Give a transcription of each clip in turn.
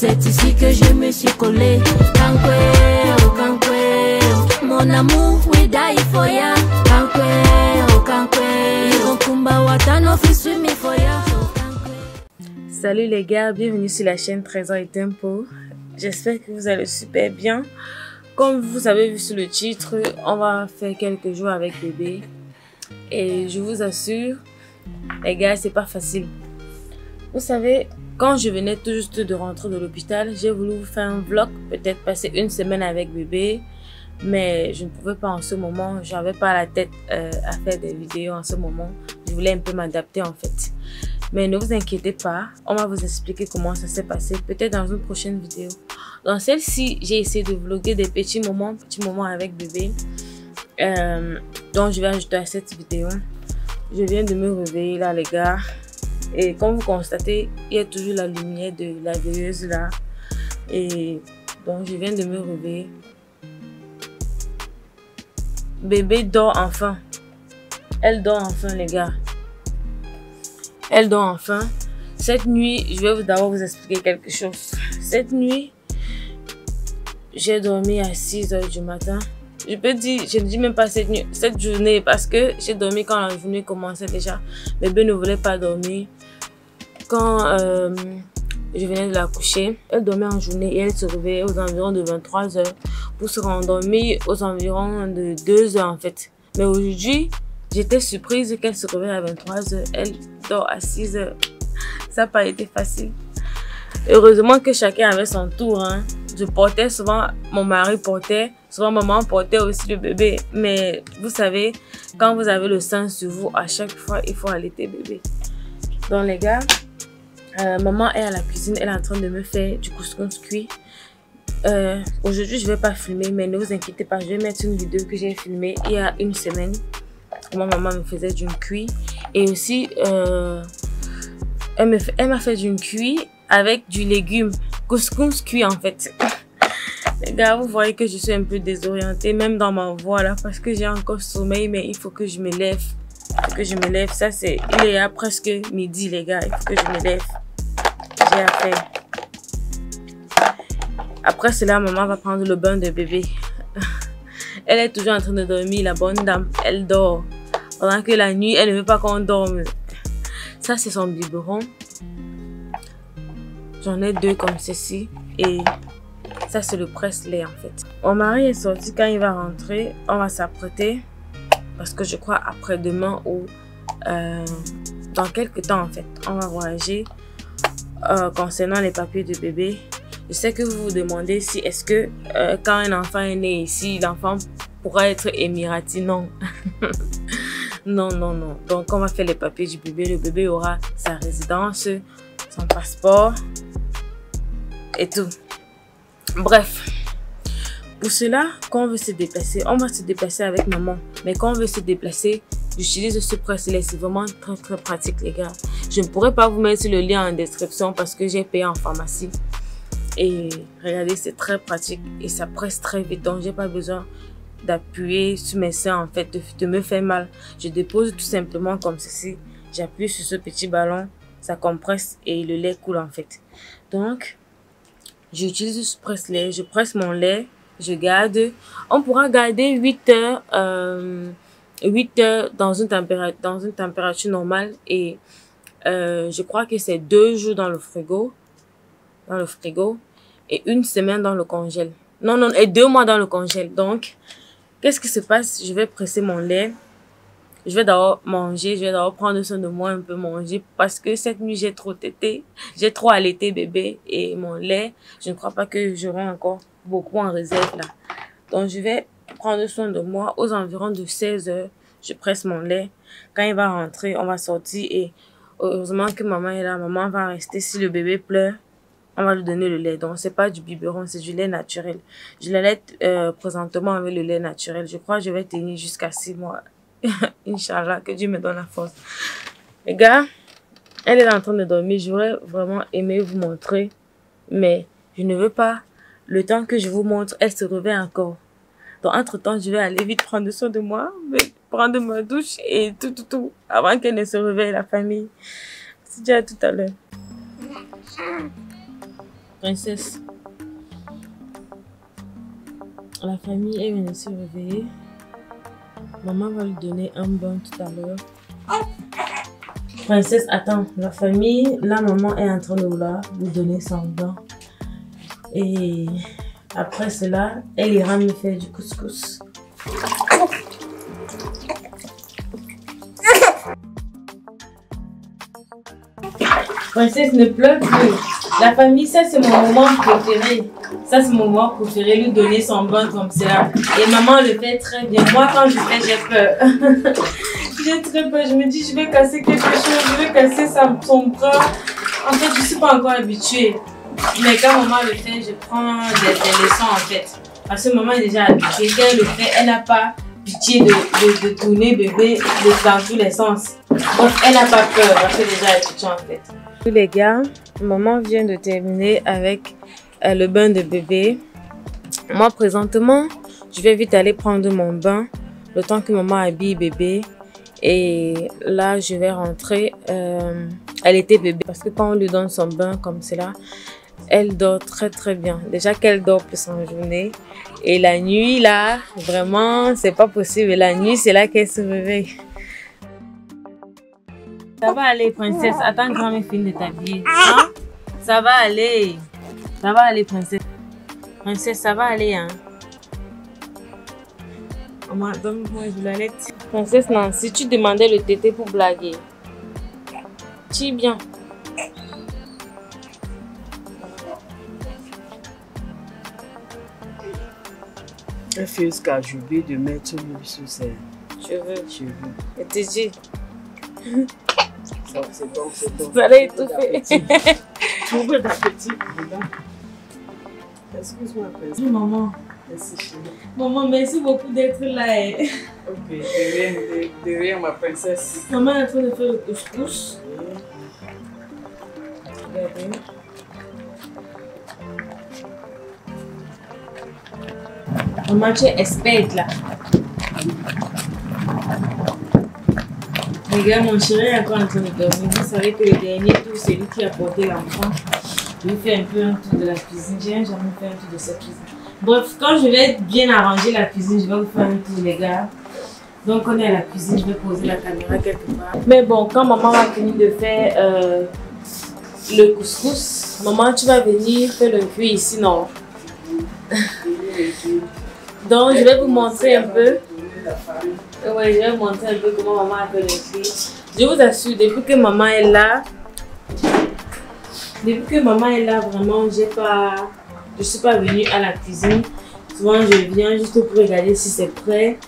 c'est ici que je me suis collé. Kankwe, oh kankwe, mon amour, we die for ya. Kankwe, oh kankwe, irokumba watano fisumi for ya. Salut les gars, bienvenue sur la chaîne Trésor et Tempo. J'espère que vous allez super bien. Comme vous avez vu sur le titre, on va faire quelques jours avec bébé. Et je vous assure, les gars, c'est pas facile. Vous savez, quand je venais tout juste de rentrer de l'hôpital, j'ai voulu vous faire un vlog, peut-être passer une semaine avec bébé. Mais je ne pouvais pas en ce moment, j'avais pas la tête à faire des vidéos en ce moment. Je voulais un peu m'adapter en fait. Mais ne vous inquiétez pas, on va vous expliquer comment ça s'est passé, peut-être dans une prochaine vidéo. Dans celle-ci, j'ai essayé de vlogger des petits moments avec bébé. Donc je vais ajouter à cette vidéo. Je viens de me réveiller là les gars. Et comme vous constatez, il y a toujours la lumière de la veilleuse là. Et donc je viens de me réveiller. Bébé dort enfin. Elle dort enfin les gars. Elle dort enfin. Cette nuit, je vais d'abord vous expliquer quelque chose. Cette nuit, j'ai dormi à 6 h du matin. Je ne dis même pas cette journée parce que j'ai dormi quand la journée commençait déjà. Bébé ne voulait pas dormir. Quand je venais de la coucher, elle dormait en journée et elle se réveillait aux environs de 23 h pour se rendormir aux environs de 2 h en fait. Mais aujourd'hui, j'étais surprise qu'elle se réveille à 23 h. Elle dort à 6 h. Ça n'a pas été facile. Heureusement que chacun avait son tour. Hein. Je portais souvent, mon mari portait, souvent maman portait aussi le bébé. Mais vous savez, quand vous avez le sein sur vous, à chaque fois, il faut allaiter bébé. Donc les gars, maman est à la cuisine, elle est en train de me faire du couscous cuit. Aujourd'hui, je ne vais pas filmer, mais ne vous inquiétez pas, je vais mettre une vidéo que j'ai filmée il y a une semaine. Comment maman me faisait du cuit. Et aussi, elle m'a fait du cuit avec du légume. Couscous cuit en fait. Les gars, vous voyez que je suis un peu désorientée, même dans ma voix là, parce que j'ai encore sommeil, mais il faut que je me lève. Il faut que je me lève. Ça, il est à presque midi, les gars. Il faut que je me lève. J'ai à faire. Après cela, maman va prendre le bain de bébé. Elle est toujours en train de dormir, la bonne dame. Elle dort. Pendant que la nuit, elle ne veut pas qu'on dorme. Ça, c'est son biberon. J'en ai 2 comme ceci. Et ça, c'est le presse-lait, en fait. Mon mari est sorti. Quand il va rentrer, on va s'apprêter. Parce que je crois après-demain ou dans quelques temps, en fait, on va voyager concernant les papiers de bébé. Je sais que vous vous demandez si est-ce que quand un enfant est né ici, l'enfant pourra être émirati. Non. Non, non, non. Donc, on va faire les papiers du bébé. Le bébé aura sa résidence, son passeport et tout. Bref. Pour cela, quand on veut se déplacer, on va se déplacer avec maman. Mais quand on veut se déplacer, j'utilise ce presse-lait. C'est vraiment très, très pratique, les gars. Je ne pourrais pas vous mettre le lien en description parce que j'ai payé en pharmacie. Et regardez, c'est très pratique et ça presse très vite. Donc, j'ai pas besoin d'appuyer sur mes seins en fait, de me faire mal. Je dépose tout simplement comme ceci. J'appuie sur ce petit ballon, ça compresse et le lait coule en fait. Donc, j'utilise ce presse-lait, je presse mon lait, je garde. On pourra garder 8 heures, 8 heures dans une température normale et je crois que c'est 2 jours dans le frigo et 1 semaine dans le congèle. Non, et 2 mois dans le congèle. Donc, qu'est-ce qui se passe? Je vais presser mon lait. Je vais d'abord manger. Je vais d'abord prendre soin de moi, un peu manger. Parce que cette nuit, j'ai trop tété. J'ai trop allaité bébé. Et mon lait, je ne crois pas que j'aurai encore beaucoup en réserve là. Donc, je vais prendre soin de moi. Aux environs de 16 h, je presse mon lait. Quand il va rentrer, on va sortir. Et heureusement que maman est là. Maman va rester. Si le bébé pleure, on va lui donner le lait. Donc, c'est pas du biberon, c'est du lait naturel. Je l'allaite présentement avec le lait naturel. Je crois que je vais tenir jusqu'à 6 mois. Inch'Allah, que Dieu me donne la force. Les gars, elle est en train de dormir. J'aurais vraiment aimé vous montrer. Mais je ne veux pas. Le temps que je vous montre, elle se réveille encore. Donc, entre-temps, je vais aller vite prendre soin de moi. Prendre ma douche et tout. Avant qu'elle ne se réveille, la famille. C'est déjà tout à l'heure. Princesse. La famille, elle vient de se réveiller. Maman va lui donner un bain tout à l'heure. Princesse, attends. La famille, là, maman est en train de vouloir lui donner son bain. Et après cela, elle ira me faire du couscous. Princesse, ne pleure plus. La famille, ça c'est mon moment préféré. Ça c'est mon moment préféré, lui donner son bain comme ça. Et maman le fait très bien. Moi quand je fais, j'ai peur. J'ai très peur. Je me dis, je vais casser quelque chose, je vais casser son bras. En fait, je ne suis pas encore habituée. Mais quand maman le fait, je prends des leçons en fait. Parce que maman est déjà habituée. Quand elle le fait, elle n'a pas pitié de tourner bébé dans tous les sens. Donc elle n'a pas peur parce qu'elle est déjà habituée en fait. Les gars, maman vient de terminer avec le bain de bébé. Moi présentement, je vais vite aller prendre mon bain le temps que maman habille bébé. Et là, je vais rentrer. Elle était bébé parce que quand on lui donne son bain comme cela, elle dort très très bien. Déjà qu'elle dort plus en journée. Et la nuit là, vraiment, c'est pas possible. La nuit, c'est là qu'elle se réveille. Ça va aller, princesse. Attends que grand-mère finisse de t'habiller. Hein? Ça va aller. Ça va aller, princesse. Princesse, ça va aller, hein? Maman, donne-moi de la lettre. Princesse Nancy, tu demandais le tété pour blaguer. Tu es bien. Elle fait jusqu'à j'oublie de mettre sur ses cheveux. Et tu dis. C'est bon, c'est bon. Vous allez étouffer. Trouve d'appétit. Excuse-moi, princesse. Maman. Merci, chérie. Maman, merci beaucoup d'être là. Ok, de rien, ma princesse. Maman est en train de faire le couscous. Regardez. Maman, tu es experte là. Regarde, mon chéri est encore en train de dormir. Vous savez que le dernier tour, c'est lui qui a porté l'enfant. Je vais faire un peu un tour de la cuisine. J'ai jamais fait un tour de cette cuisine. Bref, quand je vais bien arranger la cuisine, je vais vous faire un tour, les gars. Donc, on est à la cuisine, je vais poser la caméra quelque part. Mais bon, quand maman va finir de faire le couscous, maman, tu vas venir faire le cuit ici, non? Donc, je vais vous montrer un peu. Ouais, je vais vous montrer un peu comment maman a fait le cuit. Je vous assure, depuis que maman est là, vraiment, je suis pas venue à la cuisine. Souvent, je viens juste pour regarder si c'est prêt.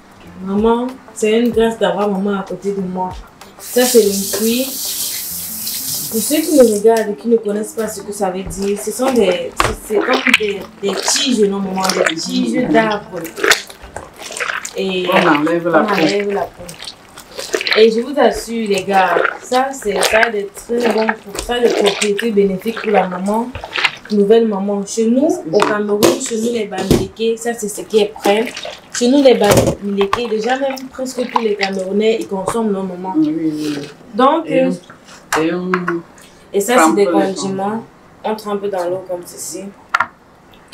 Vraiment, c'est une grâce d'avoir maman à côté de moi. Ça, c'est le cuit. Pour ceux qui me regardent et qui ne connaissent pas ce que ça veut dire, ce sont c'est comme des tiges, non, maman, des tiges d'arbres. Et on enlève la peau. Et je vous assure, les gars, ça a des très bons propriétés bénéfiques pour la maman, nouvelle maman. Chez nous, au Cameroun, chez nous, les bamileke, ça c'est ce qui est prêt. Chez nous, les bamileke, déjà même presque tous les Camerounais, ils consomment nos mamans. Oui. Donc, et ça c'est des condiments. On trempe dans l'eau comme ceci.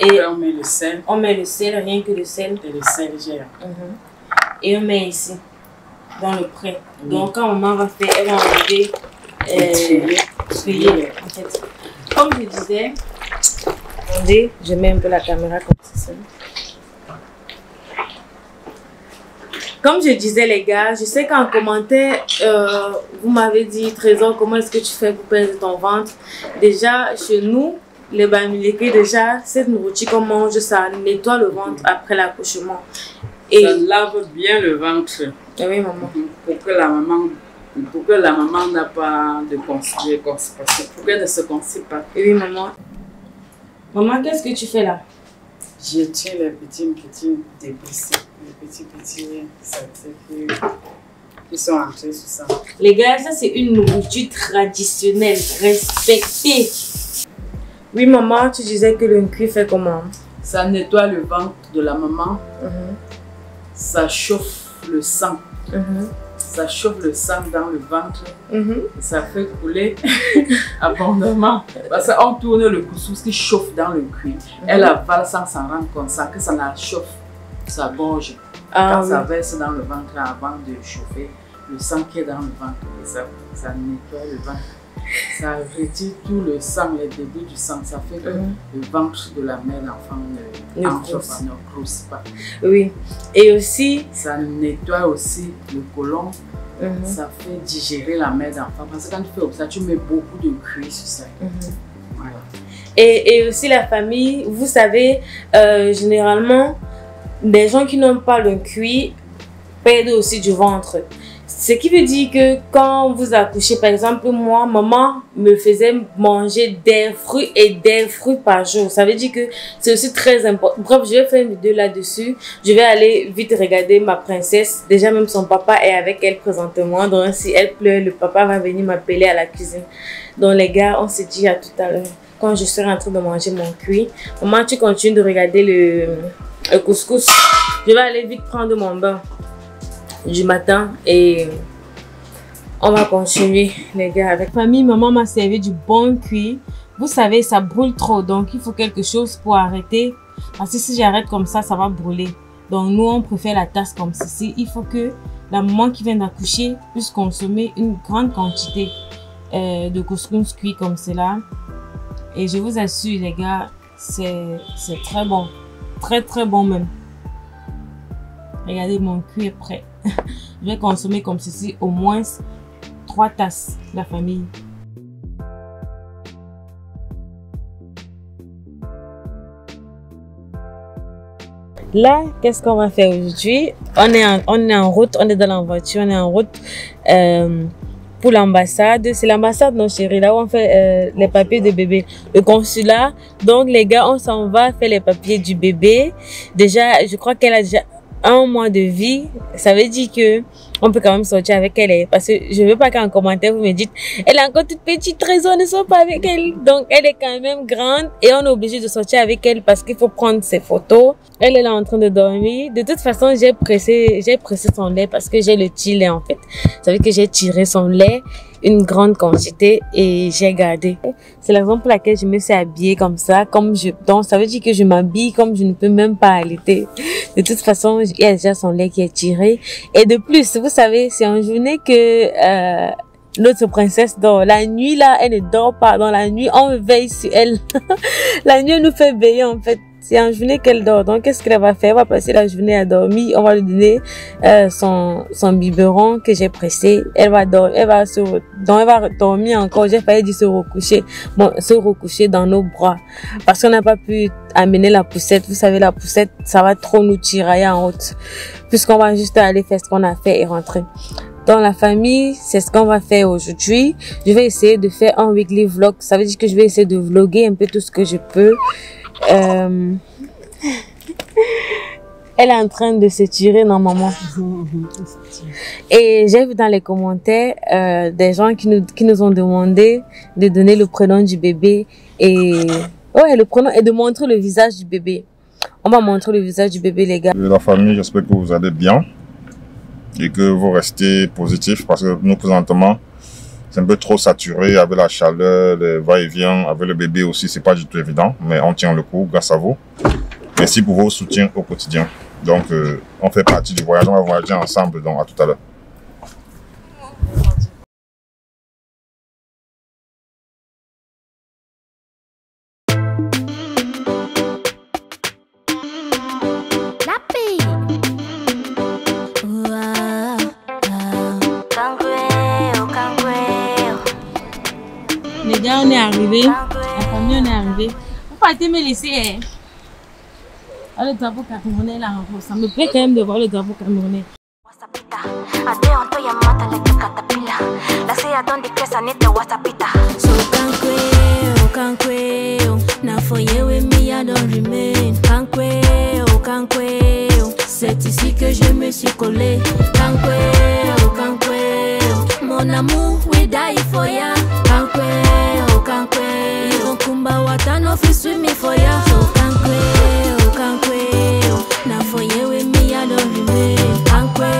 Et on met le sel. On met le sel, rien que le sel. Et le sel gère. Et on met ici, dans le prêt. Donc quand maman va faire, elle va enlever feuiller, en fait. Comme je disais, attendez, je mets un peu la caméra comme ça. Comme je disais les gars, je sais qu'en commentaire, vous m'avez dit, Trésor, comment est-ce que tu fais pour perdre ton ventre? Déjà, chez nous, les bamileke, déjà, cette nourriture qu'on mange, ça nettoie le ventre après l'accouchement. Et ça lave bien le ventre. Oui, maman. Pour que la maman n'a pas de constipation, pour qu'elle ne se constipe pas. Oui, maman. Maman, qu'est-ce que tu fais là? Je tiens les petits débris, les petits saletés qui sont entrés sur ça. Les gars, ça c'est une nourriture traditionnelle, respectée. Oui, maman, tu disais que le cuit fait comment? Ça nettoie le ventre de la maman. Ça chauffe le sang. ça chauffe le sang dans le ventre et ça fait couler abondamment. Parce qu'on tourne le couscous qui chauffe dans le cuir. Elle avale sans s'en rendre compte, sans que ça la chauffe sa gorge. Quand ça verse dans le ventre avant de chauffer, le sang qui est dans le ventre, et ça nettoie le ventre. Ça retire tout le sang, les débris du sang. Ça fait que le ventre de la mère d'enfant ne grossit pas. Oui. Et aussi, ça nettoie aussi le côlon. Ça fait digérer la mère d'enfant. Parce que quand tu fais ça, tu mets beaucoup de cuir sur ça. Voilà. Et aussi la famille, vous savez, généralement, des gens qui n'ont pas le cuir perdent aussi du ventre. Ce qui veut dire que quand vous accouchez, par exemple, moi, maman me faisait manger des fruits et des fruits par jour. Ça veut dire que c'est aussi très important. Bref, je vais faire une vidéo là-dessus. Je vais aller vite regarder ma princesse. Déjà, même son papa est avec elle présentement. Donc, si elle pleure, le papa va venir m'appeler à la cuisine. Donc, les gars, on se dit à tout à l'heure. Quand je serai en train de manger mon cuir. Maman, tu continues de regarder le couscous. Je vais aller vite prendre mon bain du matin et on va continuer les gars avec famille. Maman m'a servi du bon cuir. Vous savez, ça brûle trop, donc il faut quelque chose pour arrêter, parce que si j'arrête comme ça va brûler. Donc nous on préfère la tasse comme ceci. Il faut que la maman qui vient d'accoucher puisse consommer une grande quantité de couscous cuit comme cela. Et je vous assure les gars, c'est très bon, très bon même. Regardez, mon cuir est prêt. Je vais consommer comme ceci au moins 3 tasses, la famille. Là, qu'est-ce qu'on va faire aujourd'hui? On est en route, on est dans la voiture, on est en route pour l'ambassade. C'est l'ambassade, non chérie, là où on fait les papiers de bébé. Le consulat. Donc les gars, on s'en va faire les papiers du bébé. Déjà, je crois qu'elle a déjà 1 mois de vie. Ça veut dire que on peut quand même sortir avec elle, parce que je veux pas qu'en commentaire vous me dites elle est encore toute petite, raison ne sort pas avec elle. Donc elle est quand même grande et on est obligé de sortir avec elle parce qu'il faut prendre ses photos. Elle est là en train de dormir. De toute façon, j'ai pressé son lait parce que j'ai le petit lait en fait. Ça veut dire que j'ai tiré son lait, une grande quantité, et j'ai gardé. C'est la raison pour laquelle je me suis habillée comme ça, donc ça veut dire que je m'habille comme je ne peux même pas allaiter. De toute façon, il y a déjà son lait qui est tiré. Et de plus, vous savez, c'est en journée que notre princesse dort. La nuit là, elle ne dort pas. Dans la nuit, on veille sur elle. La nuit, elle nous fait veiller en fait. C'est en journée qu'elle dort. Donc, qu'est-ce qu'elle va faire? Elle va passer la journée à dormir. On va lui donner son biberon que j'ai pressé. Elle va dormir. Elle va dormir encore. J'ai failli dire se recoucher. Bon, se recoucher dans nos bras. Parce qu'on n'a pas pu amener la poussette. Vous savez, la poussette, ça va trop nous tirailler en route. Puisqu'on va juste aller faire ce qu'on a fait et rentrer. Dans la famille, c'est ce qu'on va faire aujourd'hui. Je vais essayer de faire un weekly vlog. Ça veut dire que je vais essayer de vlogger un peu tout ce que je peux. Elle est en train de se tirer normalement. Et j'ai vu dans les commentaires des gens qui nous ont demandé de donner le prénom du bébé et le prénom et de montrer le visage du bébé. On va montrer le visage du bébé les gars. La famille, j'espère que vous allez bien et que vous restez positifs parce que nous présentement c'est un peu trop saturé avec la chaleur, le va-et-vient, avec le bébé aussi, c'est pas du tout évident, mais on tient le coup grâce à vous. Merci pour vos soutiens au quotidien. Donc, on fait partie du voyage, on va voyager ensemble, donc à tout à l'heure. Les gars, on est arrivé. La famille, on est arrivé. Vous partez me laisser. Oh, le drapeau camerounais là, ça me plaît quand même de voir le drapeau camerounais. C'est ici que je me suis collé. Mon amour, we die for ya. Kumba watano fi swimi for ya. So kankwe, na for ye with me I don't remain. Kankwe,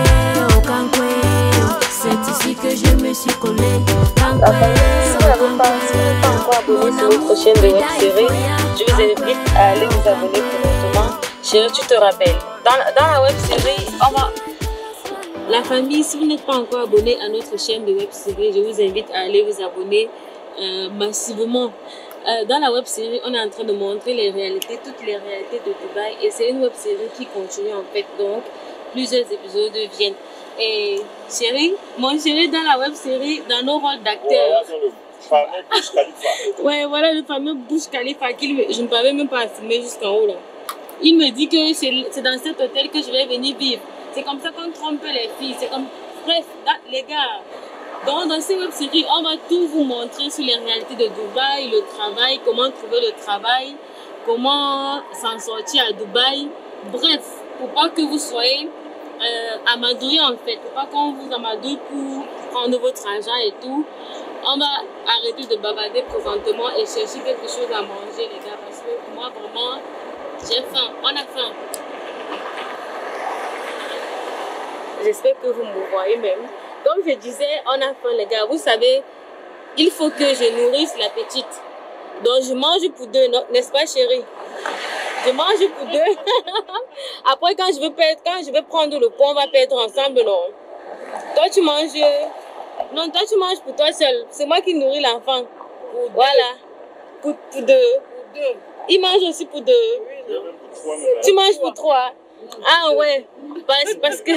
travailler sur une prochaine de web-série. Je vous invite à aller vous abonner promptement. Chérie, tu te rappelles, dans la web-série, la famille, si vous n'êtes pas encore abonné à notre chaîne de web-série, je vous invite à aller vous abonner massivement. Dans la web-série, on est en train de montrer les réalités, toutes les réalités de Dubaï. Et c'est une web-série qui continue en fait. Donc, plusieurs épisodes viennent. Et chérie, mon chéri, dans la web-série, dans nos rôles d'acteurs. Ouais, voilà le fameux Burj Khalifa je ne pouvais même pas assumer jusqu'en haut là. Il me dit que c'est dans cet hôtel que je vais venir vivre. C'est comme ça qu'on trompe les filles. C'est comme, bref, les gars. Donc, dans ces web-séries, on va tout vous montrer sur les réalités de Dubaï, le travail, comment trouver le travail, comment s'en sortir à Dubaï. Bref, pour pas que vous soyez amadouillés en fait, pour pas qu'on vous amadouille pour prendre votre argent et tout. On va arrêter de bavarder présentement et chercher quelque chose à manger, les gars, parce que moi, vraiment, j'ai faim. On a faim. J'espère que vous me voyez même. Comme je disais, on a faim, les gars. Vous savez, il faut que je nourrisse la petite. Donc, je mange pour deux, n'est-ce pas, chérie? Je mange pour deux. Après, quand je vais prendre le poids, on va perdre ensemble, non? Toi, tu manges... Non, toi, tu manges pour toi seul. C'est moi qui nourris l'enfant. Voilà. Pour deux. Il mange aussi pour deux. Tu manges pour trois. Ah ouais. Parce que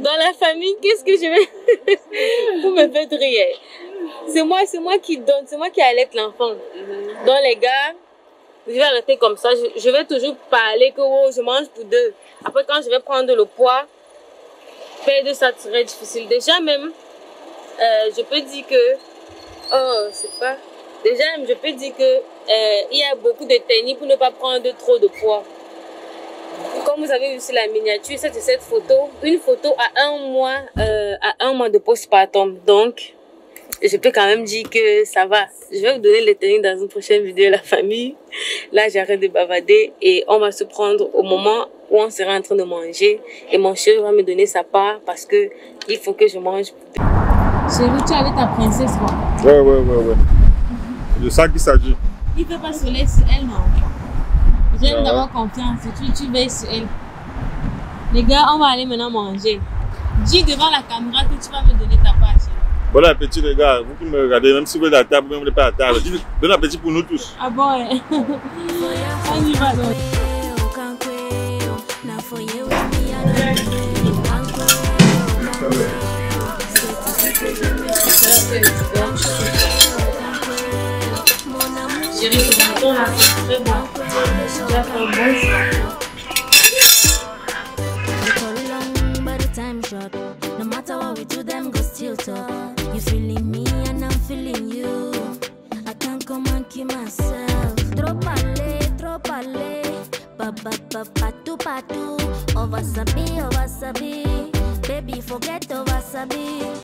dans la famille, qu'est-ce que je vais... Vous me faites rire. C'est moi qui donne, c'est moi qui allaite l'enfant. Donc les gars, je vais arrêter comme ça. Je vais toujours parler que oh, je mange pour deux. Après, quand je vais prendre le poids, perdre ça serait difficile. Déjà même, je peux dire que... Oh, je sais pas. Déjà, je peux dire que il y a beaucoup de techniques pour ne pas prendre trop de poids. Comme vous avez vu sur la miniature, c'est cette photo. Une photo à un mois de postpartum. Donc, je peux quand même dire que ça va. Je vais vous donner les techniques dans une prochaine vidéo, la famille. Là, j'arrête de bavarder et on va se prendre au moment où on sera en train de manger. Et mon chéri va me donner sa part parce que il faut que je mange. Chérie, tu es avec ta princesse, quoi. Ouais. De ça qu'il s'agit. Il ne fait pas soleil sur elle, non? J'aime d'avoir confiance. Tu veilles sur elle. Les gars, on va aller maintenant manger. Dis devant la caméra que tu vas me donner ta part, chérie. Bon appétit, les gars. Vous qui me regardez, même si vous êtes à table, même si vous n'êtes pas à table. Bon appétit pour nous tous. Ah bon, ouais. On y va donc. Chérie, ce bouton là, c'est très bon. Tu vas faire bon. No matter what we do, them go still talk. You feeling me and I'm feeling you. I can't come and keep myself. Trop parler. Patu. Over sabi. Baby, forget over sabi.